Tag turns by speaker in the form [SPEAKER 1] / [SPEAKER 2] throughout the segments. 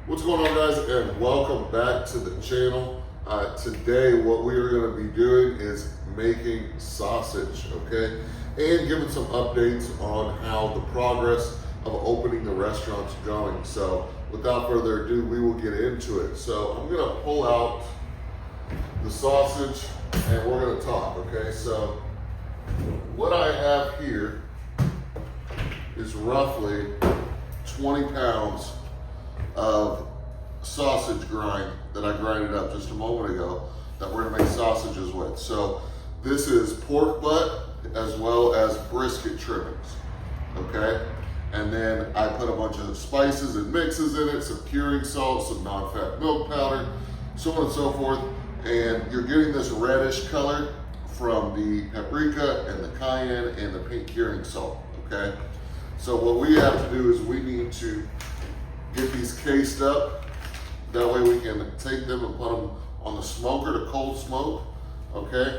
[SPEAKER 1] What's going on, guys, and welcome back to the channel. Today what we are going to be doing is making sausage, okay, and giving some updates on how the progress of opening the restaurant's going. So without further ado, we will get into it. So I'm going to pull out the sausage and we're going to talk, okay? So what I have here is roughly 20 pounds of sausage grind that I grinded up just a moment ago that we're gonna make sausages with. So this is pork butt as well as brisket trimmings, okay? And then I put a bunch of spices and mixes in it, some curing salt, some non-fat milk powder, so on and so forth. And you're getting this reddish color from the paprika and the cayenne and the pink curing salt, okay? So what we have to do is we need to get these cased up. That way we can take them and put them on the smoker to cold smoke, okay?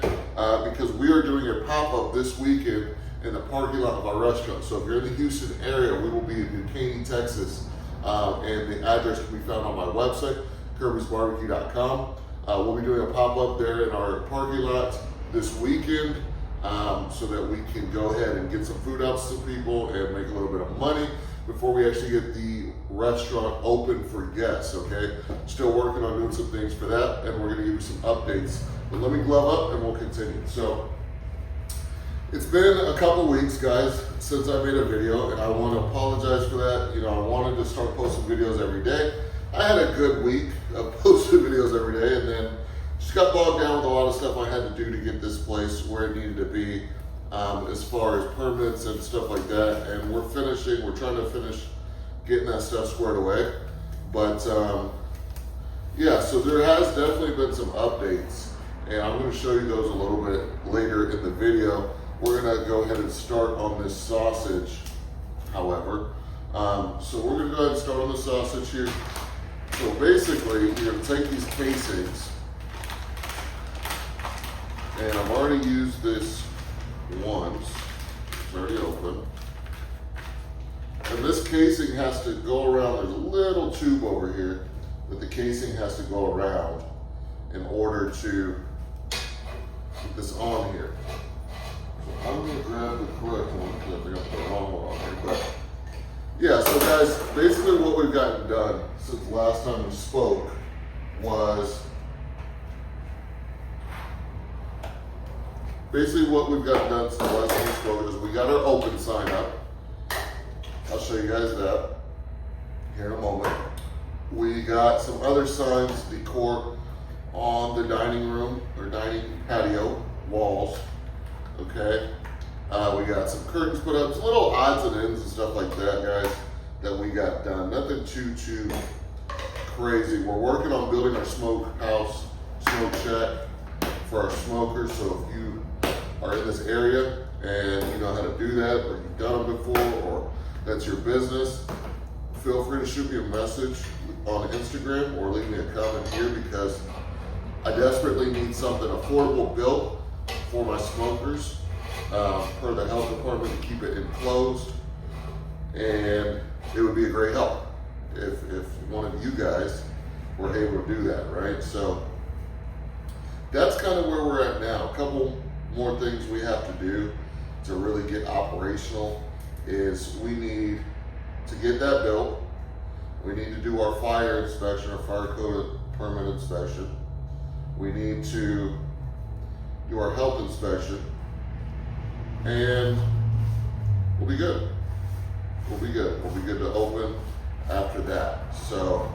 [SPEAKER 1] Because we are doing a pop-up this weekend in the parking lot of our restaurant. So if you're in the Houston area, we will be in New Caney, Texas, and the address can be found on my website, kirbysbarbecue.com. We'll be doing a pop-up there in our parking lot this weekend, so that we can go ahead and get some food out to people and make a little bit of money before we actually get the restaurant open for guests, okay? Still working on doing some things for that, and we're gonna give you some updates. But let me glove up and we'll continue. So, it's been a couple weeks, guys, since I made a video, and I wanna apologize for that. You know, I wanted to start posting videos every day. I had a good week of posting videos every day, and then just got bogged down with a lot of stuff I had to do to get this place where it needed to be, as far as permits and stuff like that. And we're trying to finish getting that stuff squared away. But yeah, so there has definitely been some updates, and I'm going to show you those a little bit later in the video. We're going to go ahead and start on this sausage, however. So we're going to go ahead and start on the sausage here. So basically, you're going to take these casings, and I've already used this once. It's already open. And this casing has to go around. There's a little tube over here that the casing has to go around in order to put this on here. So I'm gonna grab the correct one because I think I put the wrong one on here. But yeah, so guys, basically what we've gotten done since the last time we spoke was basically what we've got done since the last time we spoke is we got our open sign up. I'll show you guys that here in a moment. We got some other signs, decor on the dining room or dining patio walls, okay? We got some curtains put up, some little odds and ends and stuff like that, guys, that we got done. Nothing too crazy. We're working on building our smoke house, smoke shack for our smokers. So if you are in this area and you know how to do that, or you've done them before, or that's your business, feel free to shoot me a message on Instagram or leave me a comment here, because I desperately need something affordable built for my smokers, per the health department, to keep it enclosed. And it would be a great help if one of you guys were able to do that, right? So that's kind of where we're at now. A couple more things we have to do to really get operational is we need to get that built. We need to do our fire inspection, our fire code permit inspection. We need to do our health inspection, and we'll be good. We'll be good. We'll be good to open after that. So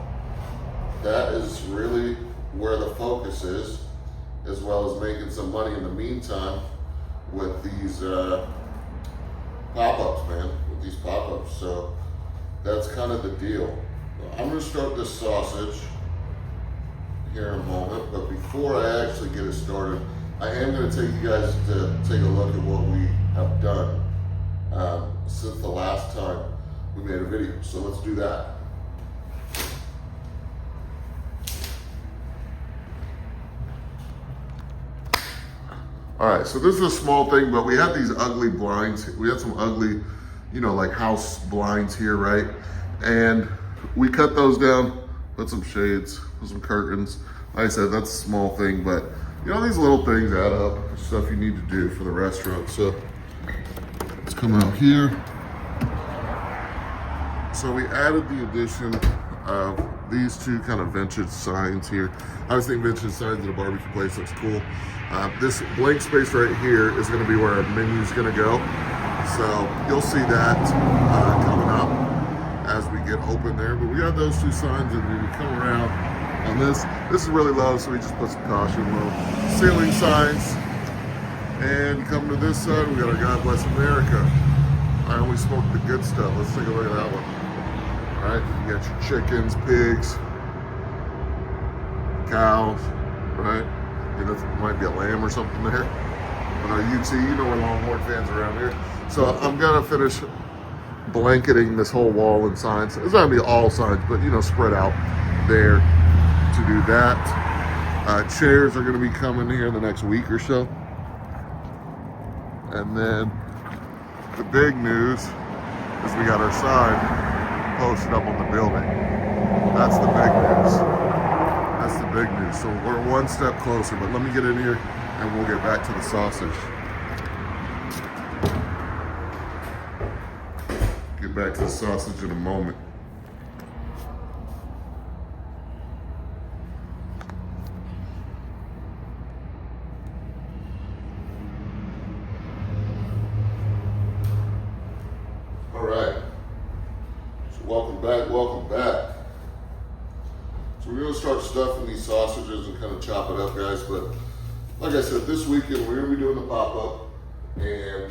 [SPEAKER 1] that is really where the focus is, as well as making some money in the meantime with these pop-ups, man, with these pop-ups. So that's kind of the deal. I'm gonna start this sausage here in a moment, but before I actually get it started, I am gonna take you guys to take a look at what we have done since the last time we made a video. So let's do that. All right, so this is a small thing, but we have these ugly blinds. We have some ugly, you know, like house blinds here, right? And we cut those down put some shades, put some curtains. Like I said, that's a small thing, but you know, these little things add up, stuff you need to do for the restaurant. So let's come out here. So we added the addition of these two kind of vintage signs here. I always think vintage signs at a barbecue place looks cool. This blank space right here is going to be where our menu is going to go. So you'll see that coming up as we get open there. But we got those two signs, and we come around on this. This is really low, so we just put some caution, little ceiling signs. And come to this side, we got our God Bless America. I only smoke the good stuff. Let's take a look at that one. All right, you got your chickens, pigs, cows, right? You know, there might be a lamb or something there. On our UT, you know we're Longhorn fans around here. So I'm gonna finish blanketing this whole wall in signs. It's not gonna be all signs, but you know, spread out there to do that. Chairs are gonna be coming here in the next week or so. And then the big news is we got our sign posted up on the building. That's the big news. That's the big news. So we're one step closer, but let me get in here and we'll get back to the sausage. Get back to the sausage in a moment. All right. So welcome back, welcome back. So we're gonna start stuffing these sausages and kind of chop it up, guys. But like I said, this weekend we're gonna be doing the pop-up, and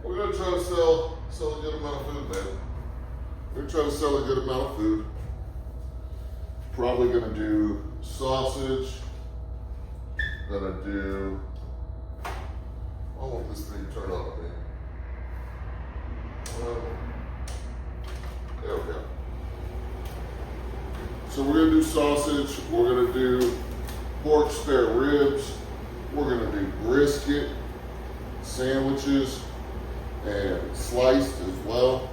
[SPEAKER 1] we're gonna try to sell a good amount of food, man. We're gonna try to sell a good amount of food. Probably gonna do sausage. Gonna do. I want this thing turned on, man. There we go. So we're gonna do sausage. We're gonna do pork spare ribs. We're gonna do brisket, sandwiches, and sliced as well.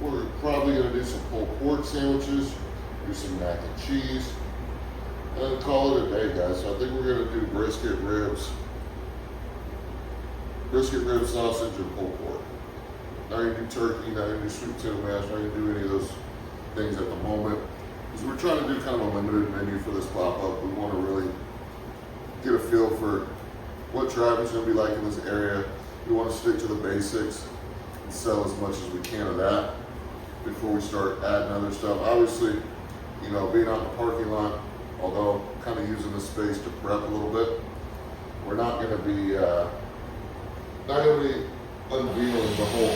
[SPEAKER 1] We're probably gonna do some pulled pork sandwiches, do some mac and cheese, and call it a day, guys. So I think we're gonna do brisket ribs, sausage, and pulled pork. Not gonna do turkey, not gonna do sweet potato mash, not gonna do any of those things at the moment. Because we're trying to do kind of a limited menu for this pop-up. We want to really get a feel for what traffic's gonna be like in this area. We want to stick to the basics and sell as much as we can of that before we start adding other stuff. Obviously, you know, being out in the parking lot, although kind of using this space to prep a little bit, we're not gonna be unveiling the whole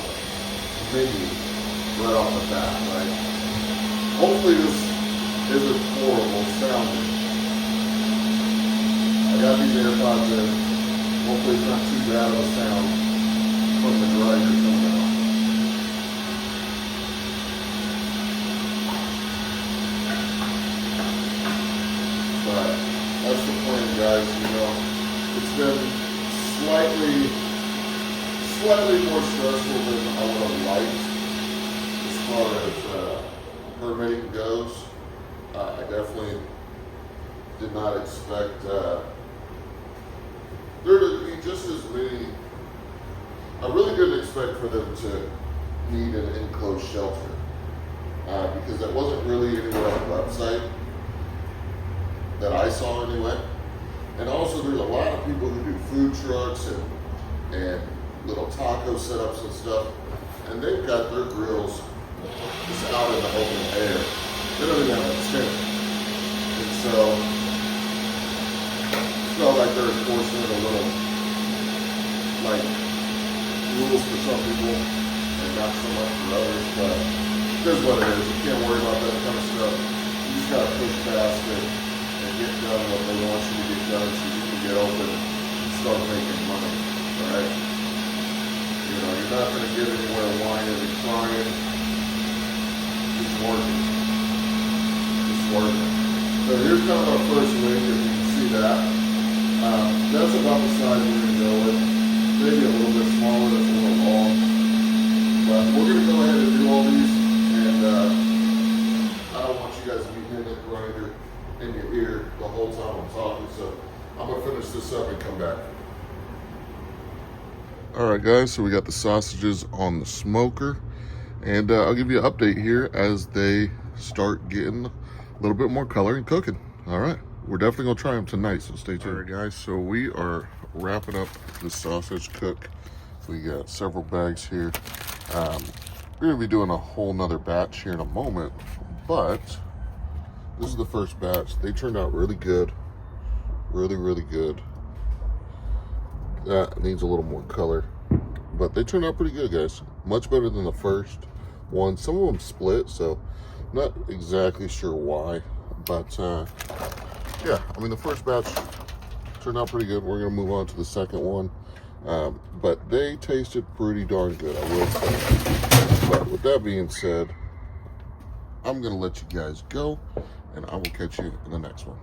[SPEAKER 1] menu right off the bat, right? Hopefully this isn't horrible sounding. I got these AirPods in. Hopefully it's not too bad of a sound from the grinder coming out. But that's the plan, guys. You know, it's been slightly more stressful than I would have liked as far as permitting goes. I definitely did not expect there to be just as many. I really didn't expect for them to need an enclosed shelter because that wasn't really anywhere on the website that I saw anyway. And also there's a lot of people who do food trucks and little taco setups and stuff, and they've got their grills just out in the open air. They don't even have a tent. And so it felt like they're enforcing a little like rules for some people and not so much for others, but here's what it is. You can't worry about that kind of stuff. You just gotta push past it and get done what they want you to get done so you can get open and start making money. Alright? You know, you're not gonna get anywhere whining and crying. It's working. It's working. So here's kind of our first link, if you can see that. That's about the size we're gonna go with. Maybe a little bit smaller, that's a little long. But we're gonna go ahead and do all these, and I don't want you guys to be in your ear the whole time I'm talking. So I'm gonna finish this up and come back. All right, guys, so we got the sausages on the smoker, and I'll give you an update here as they start getting a little bit more color and cooking. All right, we're definitely gonna try them tonight, so stay tuned. All right, guys, so we are wrapping up the sausage cook. We got several bags here. We're gonna be doing a whole nother batch here in a moment, but this is the first batch. They turned out really good, really good. That needs a little more color, but they turned out pretty good, guys. Much better than the first one. Some of them split, so not exactly sure why, but yeah, I mean, the first batch turned out pretty good. We're gonna move on to the second one, but they tasted pretty darn good, I will say. But with that being said, I'm gonna let you guys go, and I will catch you in the next one.